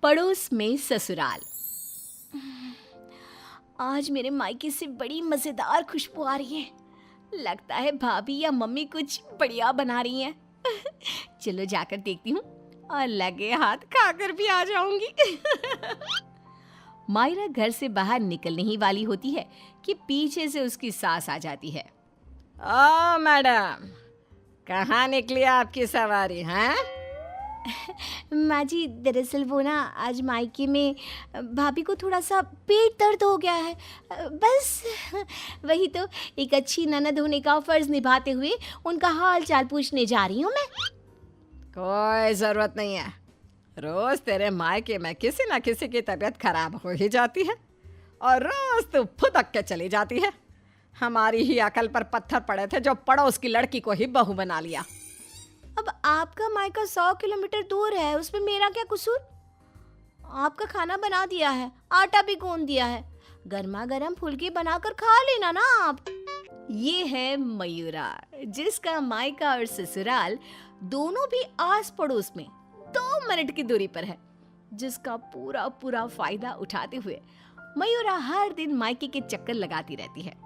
पड़ोस में ससुराल। आज मेरे मायके से बड़ी मजेदार खुशबू आ रही है। लगता है भाभी या मम्मी कुछ बढ़िया बना रही हैं। चलो जाकर देखती हूँ और लगे हाथ खाकर भी आ जाऊंगी। मायरा घर से बाहर निकलने ही वाली होती है कि पीछे से उसकी सास आ जाती है। ओ मैडम, कहाँ निकली आपकी सवारी हैं? माँ जी, दरअसल वो ना आज मायके में भाभी को थोड़ा सा पेट दर्द हो गया है। बस वही तो एक अच्छी ननद होने का फर्ज निभाते हुए उनका हाल चाल पूछने जा रही हूँ मैं। कोई ज़रूरत नहीं है। रोज़ तेरे मायके में किसी न किसी की तबीयत खराब हो ही जाती है और रोज़ तू फुदक के चली जाती है। हमारी ही अकल पर पत्थर पड़े थे जो पड़ोस की लड़की को ही बहू बना लिया। अब आपका मायका 100 किलोमीटर दूर है, उसमें मेरा क्या कसूर? आपका खाना बना दिया है, आटा भी गूंद दिया है, गर्मा गर्म फुलकी बनाकर खा लेना ना आप। ये है मयूरा, जिसका मायका और ससुराल दोनों भी आस पड़ोस में 2 मिनट की दूरी पर है, जिसका पूरा पूरा फायदा उठाते हुए मयूरा हर दिन मायके के चक्कर लगाती रहती है।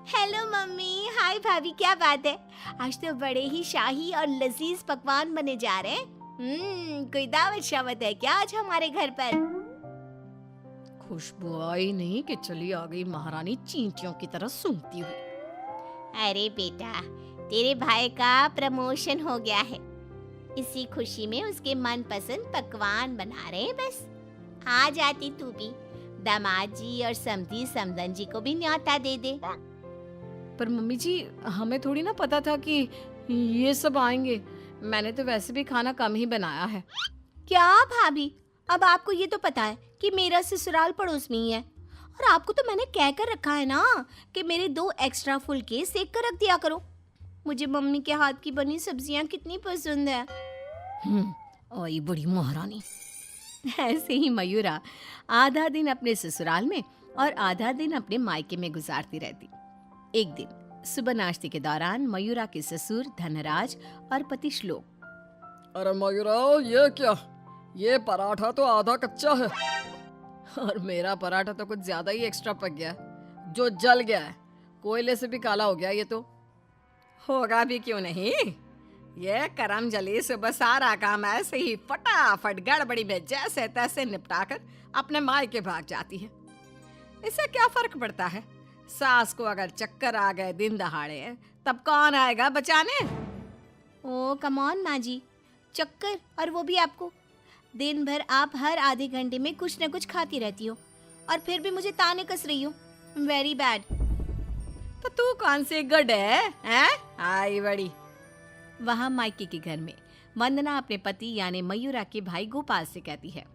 हेलो मम्मी, हाय भाभी, क्या बात है? आज तो बड़े ही शाही और लजीज पकवान बने जा रहे हैं। कोई दावत शावत है क्या आज हमारे घर पर? खुशबू आई नहीं कि चली आ गई महारानी चींटियों की तरह सूंघती हुई। अरे बेटा, तेरे भाई का प्रमोशन हो गया है, इसी खुशी में उसके मनपसंद पकवान बना रहे हैं। बस आ जाती तू भी, दामाद जी और समधी समदन जी को भी न्योता दे दे। पर मम्मी जी, हमें थोड़ी ना पता था कि ये सब आएंगे। मैंने तो वैसे भी खाना कम ही बनाया है। क्या भाभी, अब आपको ये तो पता है कि मेरा ससुराल पड़ोस में ही है, और आपको तो मैंने कह कर रखा है ना कि मेरे 2 एक्स्ट्रा फुलके सेक कर रख दिया करो। मुझे मम्मी के हाथ की बनी सब्जियां कितनी पसंद है। आई बड़ी महारानी। ऐसे ही मयूरा आधा दिन अपने ससुराल में और आधा दिन अपने मायके में गुजारती रहती। एक दिन सुबह नाश्ते के दौरान मयूरा के ससुर धनराज और पति श्लोक। अरे मयूरा, ये क्या? ये पराठा तो आधा कच्चा है और मेरा पराठा तो कुछ ज्यादा ही एक्स्ट्रा पक गया है, जो जल गया है। कोयले से भी काला हो गया। ये तो होगा भी क्यों नहीं। ये करम जली सुबह सारा काम ऐसे ही फटाफट गड़बड़ी में जैसे तैसे निपटाकर अपने मायके भाग जाती है। इससे क्या फर्क पड़ता है? सास को अगर चक्कर आ गए दिन दहाड़े, तब कौन आएगा बचाने? ओ कम ऑन माँ जी, चक्कर, और वो भी आपको? दिन भर आप हर आधे घंटे में कुछ न कुछ खाती रहती हो और फिर भी मुझे ताने कस रही हो। Very bad. तो तू कौन सी गुड है, हैं? आई बड़ी। वहाँ मायके के घर में वंदना अपने पति यानी मयूरा के भाई गोपाल से कहती है,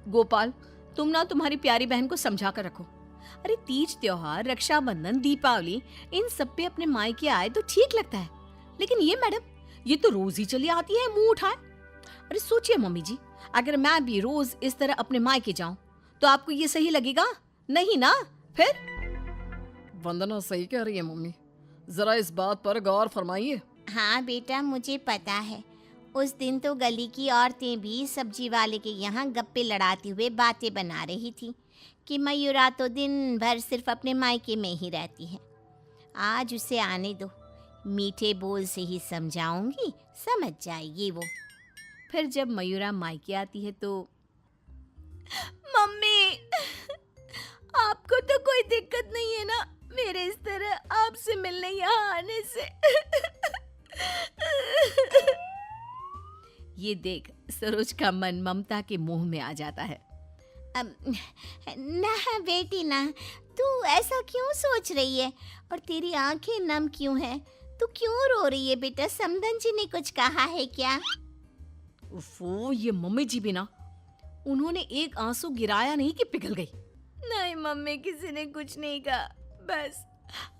गोपाल, तुम ना तुम्हारी प्यारी बहन को समझा कर रखो। अरे तीज त्योहार, रक्षाबंधन, दीपावली, इन सब पे अपने मायके आए तो ठीक लगता है, लेकिन ये मैडम, ये तो रोज ही चली आती है मुंह उठाए। अरे सोचिए मम्मी जी, अगर मैं भी रोज इस तरह अपने मायके जाऊं तो आपको ये सही लगेगा? नहीं ना? फिर वंदना सही कह रही है मम्मी, जरा इस बात पर गौर फरमाइए। हाँ बेटा, मुझे पता है। उस दिन तो गली की औरतें भी सब्जी वाले के यहाँ गप्पे लड़ाते हुए बातें बना रही थी कि मयूरा तो दिन भर सिर्फ अपने मायके में ही रहती है। आज उसे आने दो, मीठे बोल से ही समझाऊंगी, समझ जाएगी वो। फिर जब मयूरा मायके आती है तो, मम्मी, आपको तो कोई दिक्कत नहीं है ना मेरे इस तरह आपसे मिलने यहाँ आने से? ये देख सरोज का मन ममता के मुंह में आ जाता है। ना बेटी ना, तू ऐसा क्यों सोच रही है और तेरी आंखें नम क्यों हैं? तू क्यों रो रही है बेटा? समदन जी ने कुछ कहा है क्या? उफ़ो, ये मम्मी जी भी ना, उन्होंने एक आंसू गिराया नहीं कि पिघल गई। नहीं मम्मी, किसी ने कुछ नहीं कहा, बस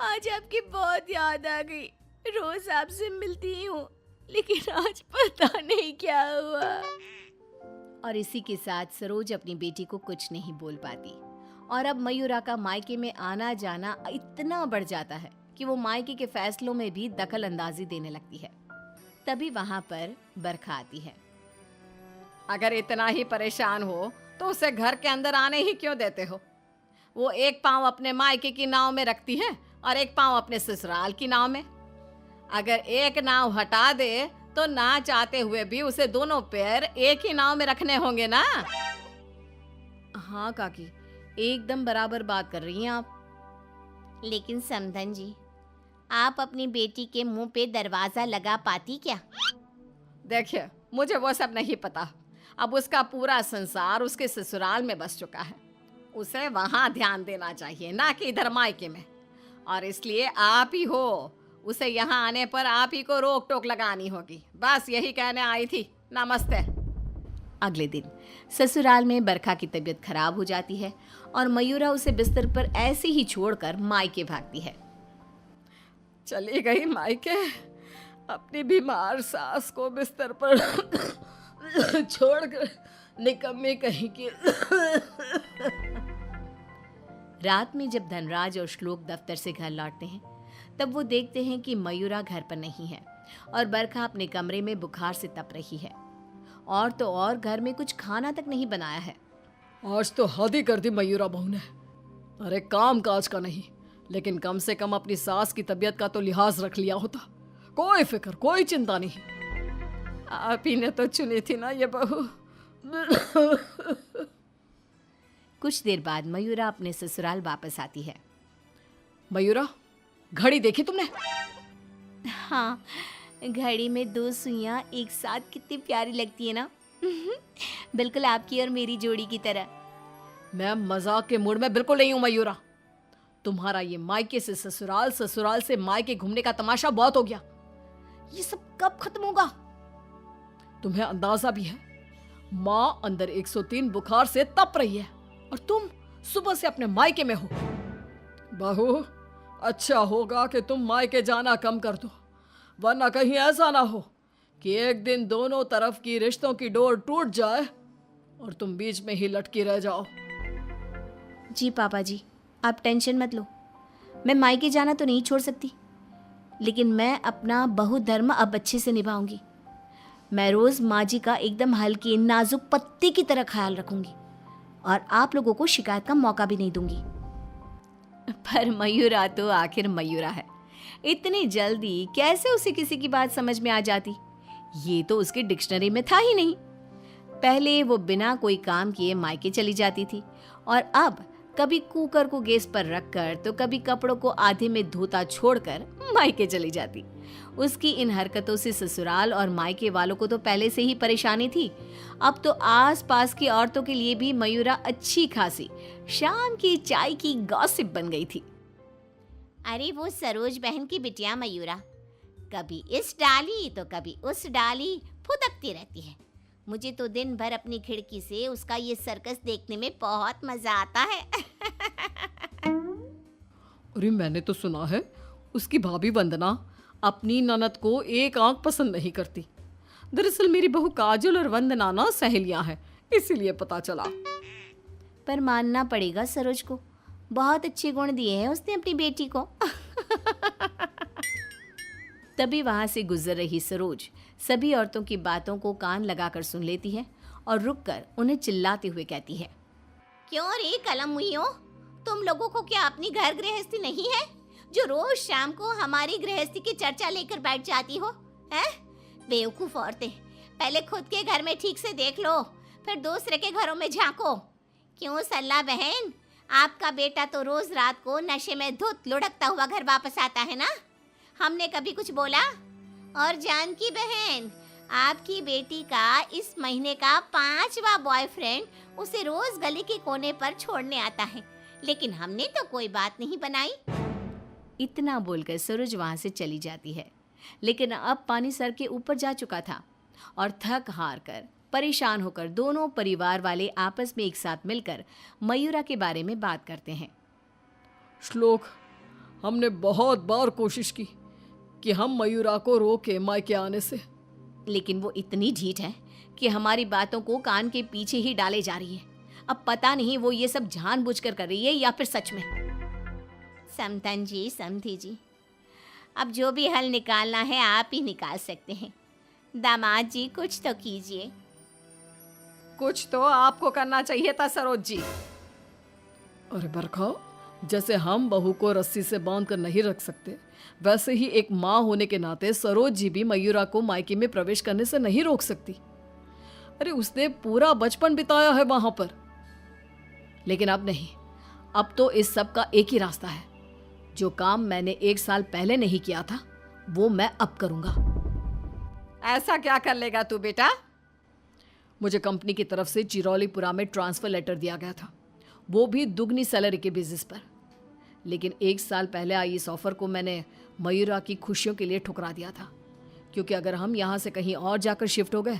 आज आपकी बहुत याद आ गई। रोज आपसे मिलती ही हूँ, लेकिन आज पता नहीं क्या हुआ। और इसी के साथ सरोज अपनी बेटी को कुछ नहीं बोल पाती और अब मयूरा का मायके में आना जाना इतना बढ़ जाता है कि वो मायके के फैसलों में भी दखल अंदाजी देने लगती है। तभी वहां पर बरखा आती है। अगर इतना ही परेशान हो तो उसे घर के अंदर आने ही क्यों देते हो? वो एक पाँव अपने मायके की नाव में रखती है और एक पाँव अपने ससुराल की नाव में। अगर एक नाव हटा दे तो ना चाहते हुए भी उसे दोनों पैर एक ही नाव में रखने होंगे ना। हाँ काकी, एकदम बराबर बात कर रही हैं आप। लेकिन समधन जी, आप अपनी बेटी के मुंह पे दरवाजा लगा पाती क्या? देखिए, मुझे वो सब नहीं पता। अब उसका पूरा संसार उसके ससुराल में बस चुका है। उसे वहां ध्यान देना चाहिए, ना कि इधर मायके में। और इसलिए आप ही हो, उसे यहाँ आने पर आप ही को रोक टोक लगानी होगी। बस यही कहने आई थी। नमस्ते। अगले दिन ससुराल में बरखा की तबीयत खराब हो जाती है और मयूरा उसे बिस्तर पर ऐसे ही छोड़कर मायके भागती है। चली गई मायके, अपनी बीमार सास को बिस्तर पर छोड़कर, निकम्मी कहीं की। रात में जब धनराज और श्लोक दफ्तर से घर लौटते हैं तब वो देखते हैं कि मयूरा घर पर नहीं है और बरखा अपने कमरे में बुखार से तप रही है। और तो और घर में कुछ खाना तक नहीं बनाया है। आज तो हद ही कर दी मयूरा बहू ने। अरे काम काज का नहीं, लेकिन कम से कम अपनी सास की तबीयत का तो लिहाज रख लिया होता। कोई फिक्र, कोई चिंता नहीं। आप ही ने तो चुनी थी ना ये बहू। कुछ देर बाद मयूरा अपने ससुराल वापस आती है। मयूरा, घड़ी देखी तुमने? हाँ, घड़ी में 2 सुइयां एक साथ कितनी प्यारी लगती है ना। बिल्कुल आपकी और मेरी जोड़ी की तरह। मैं मजाक के मूड में बिल्कुल नहीं हूं मयूरा। तुम्हारा ये मायके से ससुराल, ससुराल से मायके घूमने का तमाशा बहुत हो गया। ये सब कब खत्म होगा? तुम्हें अंदाजा भी है, माँ अंदर 103 बुखार से तप रही है और तुम सुबह से अपने मायके में हो। बहू, अच्छा होगा कि तुम मायके जाना कम कर दो, वरना कहीं ऐसा ना हो कि एक दिन दोनों तरफ की रिश्तों की डोर टूट जाए और तुम बीच में ही लटकी रह जाओ। जी पापा जी, आप टेंशन मत लो। मैं मायके जाना तो नहीं छोड़ सकती, लेकिन मैं अपना बहु धर्म अब अच्छे से निभाऊंगी। मैं रोज माँ जी का एकदम हल्की नाजुक पत्ते की तरह ख्याल रखूंगी और आप लोगों को शिकायत का मौका भी नहीं दूंगी। पर मयूरा तो आखिर मयूरा है, इतनी जल्दी कैसे उसे किसी की बात समझ में आ जाती? ये तो उसकी डिक्शनरी में था ही नहीं। पहले वो बिना कोई काम किए मायके चली जाती थी और अब कभी कुकर को गैस पर रखकर तो कभी कपड़ों को आधे में धोता छोड़कर मायके चली जाती। उसकी इन हरकतों से ससुराल और मायके वालों को तो पहले से ही परेशानी थी। अब तो आस-पास की औरतों के लिए भी मयूरा अच्छी खासी शाम की चाय की गॉसिप बन गई थी। अरे वो सरोज बहन की बिटिया मयूरा, कभी इस डाली तो कभी उस डाली फुदकती रहती है। मुझे तो दिन भर अपनी खिड़की से उसका ये सर्कस देखने में बहुत मजा आता है। अरे मैंने तो सुना है उसकी भाभी वंदना अपनी ननद को एक आंख पसंद नहीं करती। दरअसल मेरी बहू काजल और वंदना ना सहेलियां हैं, इसीलिए पता चला। पर मानना पड़ेगा सरोज को, बहुत अच्छे गुण दिए हैं उसने अपनी बेटी को। तभी वहां से गुजर रही सरोज सभी औरतों की बातों को कान लगाकर सुन लेती है और रुककर उन्हें चिल्लाते हुए कहती है, क्यों रे कलम मुइयो, तुम लोगों को क्या अपनी घर गृहस्थी नहीं है जो रोज शाम को हमारी गृहस्थी की चर्चा लेकर बैठ जाती हो? हैं? बेवकूफ औरतें, पहले खुद के घर में ठीक से देख लो, फिर दूसरे के घरों में झांको। क्यों सल्ला बहन, आपका बेटा तो रोज रात को नशे में धुत लुढ़कता हुआ घर वापस आता है ना? हमने कभी कुछ बोला? और जानकी बहन, आपकी बेटी का इस महीने का 5वां बॉयफ्रेंड उसे रोज गली के कोने पर छोड़ने आता है, लेकिन हमने तो कोई बात नहीं बनाई। इतना बोलकर सरोज वहां से चली जाती है, लेकिन अब पानी सर के ऊपर जा चुका था और थक हार कर परेशान होकर दोनों परिवार वाले आपस में एक साथ मिलकर मयूरा के बारे में बात करते हैं। श्लोक, हमने बहुत बार कोशिश की कि हम मयूरा को रोके मायके आने से, लेकिन वो इतनी ढीठ है कि हमारी बातों को कान के पीछे ही डाले जा रही है। अब पता नहीं वो ये सब जानबूझकर कर रही है या फिर सच में। समतन जी, समधी जी, अब जो भी हल निकालना है आप ही निकाल सकते हैं। दामाद जी कुछ तो कीजिए। कुछ तो आपको करना चाहिए था सरोज जी। अरे बरखा, जैसे हम बहू को रस्सी से बांध कर नहीं रख सकते, वैसे ही एक माँ होने के नाते सरोज जी भी मयूरा को मायके में प्रवेश करने से नहीं रोक सकती। अरे उसने पूरा बचपन बिताया है वहां पर। लेकिन अब नहीं, अब तो इस सब का एक ही रास्ता है। जो काम मैंने 1 साल पहले नहीं किया था वो मैं अब करूंगा। ऐसा क्या कर लेगा तू बेटा? मुझे कंपनी की तरफ से चिरौलीपुरा में ट्रांसफर लेटर दिया गया था, वो भी दुगनी सैलरी के बेसिस पर। लेकिन 1 साल पहले आई इस ऑफर को मैंने मयूरा की खुशियों के लिए ठुकरा दिया था, क्योंकि अगर हम यहाँ से कहीं और जाकर शिफ्ट हो गए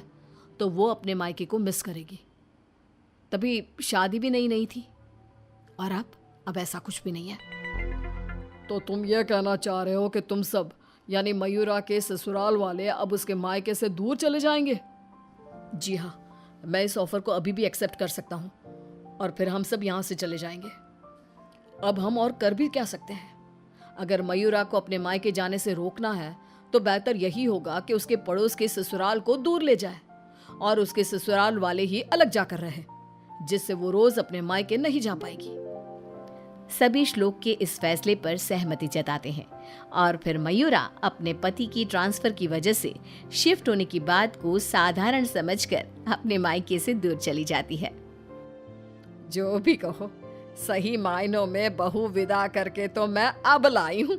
तो वो अपने मायके को मिस करेगी। तभी शादी भी नहीं थी, और अब ऐसा कुछ भी नहीं है। तो तुम ये कहना चाह रहे हो कि तुम सब यानी मयूरा के ससुराल वाले अब उसके मायके से दूर चले जाएंगे? जी हाँ, मैं इस ऑफर को अभी भी एक्सेप्ट कर सकता हूँ और फिर हम सब यहाँ से चले जाएंगे। अब हम और कर भी क्या सकते हैं? अगर मयूरा को अपने मायके जाने से रोकना है तो बेहतर यही होगा कि उसके पड़ोस के ससुराल को दूर ले जाए और उसके ससुराल वाले ही अलग जाकर रहे, जिससे वो रोज अपने मायके नहीं जा पाएगी। सभी श्लोक के इस फैसले पर सहमति जताते हैं और फिर मयूरा अपने पति की ट्रांसफर की वजह से शिफ्ट होने की बात को साधारण समझकर अपने मायके से दूर चली जाती है। जो भी कहो, सही मायनों में बहू विदा करके तो मैं अब लाई हूँ।